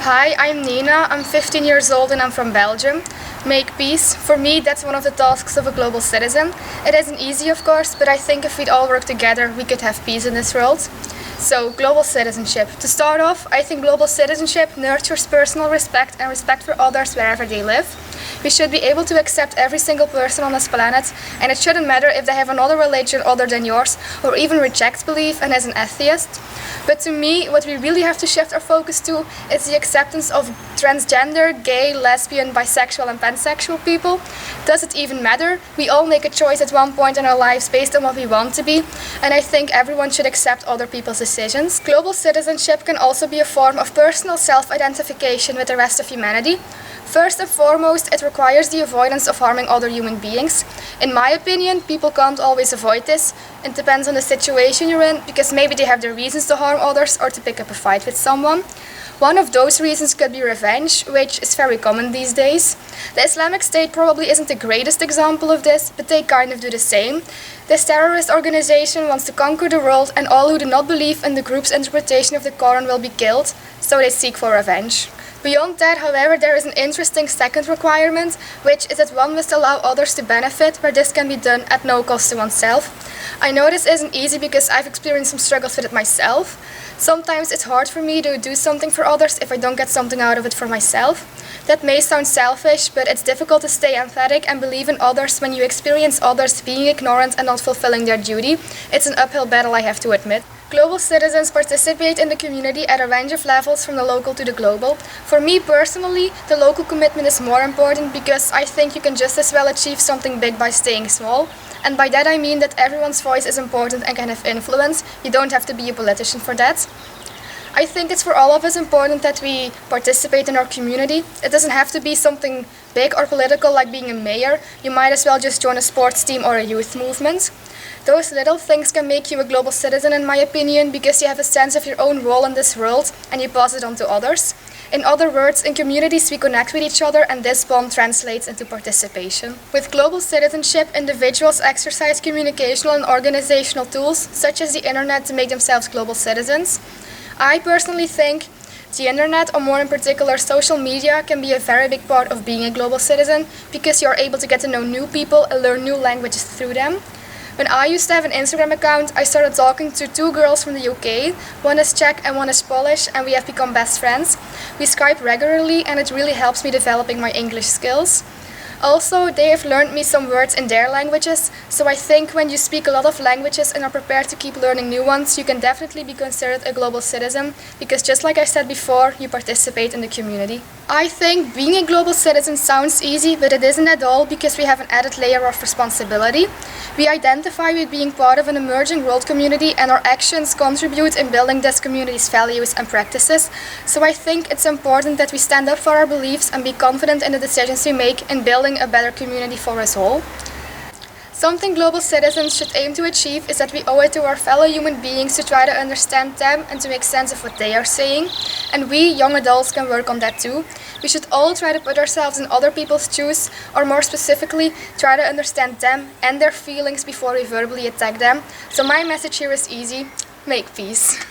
Hi, I'm Nena. I'm 15 years old and I'm from Belgium. Make peace. For me, that's one of the tasks of a global citizen. It isn't easy, of course, but I think if we'd all work together, we could have peace in this world. So, global citizenship. To start off, I think global citizenship nurtures personal respect and respect for others wherever they live. We should be able to accept every single person on this planet, and it shouldn't matter if they have another religion other than yours, or even reject belief and is an atheist. But to me, what we really have to shift our focus to is the acceptance of transgender, gay, lesbian, bisexual and pansexual people. Does it even matter? We all make a choice at one point in our lives based on what we want to be, and I think everyone should accept other people's decisions. Global citizenship can also be a form of personal self-identification with the rest of humanity. First and foremost, it requires the avoidance of harming other human beings. In my opinion, people can't always avoid this. It depends on the situation you're in, because maybe they have their reasons to harm others or to pick up a fight with someone. One of those reasons could be revenge, which is very common these days. The Islamic State probably isn't the greatest example of this, but they kind of do the same. This terrorist organization wants to conquer the world, and all who do not believe in the group's interpretation of the Quran will be killed, so they seek for revenge. Beyond that, however, there is an interesting second requirement, which is that one must allow others to benefit, where this can be done at no cost to oneself. I know this isn't easy because I've experienced some struggles with it myself. Sometimes it's hard for me to do something for others if I don't get something out of it for myself. That may sound selfish, but it's difficult to stay empathetic and believe in others when you experience others being ignorant and not fulfilling their duty. It's an uphill battle, I have to admit. Global citizens participate in the community at a range of levels, from the local to the global. For me personally, the local commitment is more important because I think you can just as well achieve something big by staying small. And by that I mean that everyone's voice is important and can have influence. You don't have to be a politician for that. I think it's for all of us important that we participate in our community. It doesn't have to be something big or political like being a mayor. You might as well just join a sports team or a youth movement. Those little things can make you a global citizen, in my opinion, because you have a sense of your own role in this world and you pass it on to others. In other words, in communities we connect with each other, and this bond translates into participation. With global citizenship, individuals exercise communicational and organizational tools, such as the internet, to make themselves global citizens. I personally think the internet, or more in particular social media, can be a very big part of being a global citizen, because you are able to get to know new people and learn new languages through them. When I used to have an Instagram account, I started talking to two girls from the UK. One is Czech and one is Polish, and we have become best friends. We Skype regularly, and it really helps me developing my English skills. Also, they have learned me some words in their languages, so I think when you speak a lot of languages and are prepared to keep learning new ones, you can definitely be considered a global citizen, because just like I said before, you participate in the community. I think being a global citizen sounds easy, but it isn't at all, because we have an added layer of responsibility. We identify with being part of an emerging world community, and our actions contribute in building this community's values and practices. So I think it's important that we stand up for our beliefs and be confident in the decisions we make in building a better community for us all. Something global citizens should aim to achieve is that we owe it to our fellow human beings to try to understand them and to make sense of what they are saying. And we, young adults, can work on that too. We should all try to put ourselves in other people's shoes, or more specifically, try to understand them and their feelings before we verbally attack them. So my message here is easy: make peace.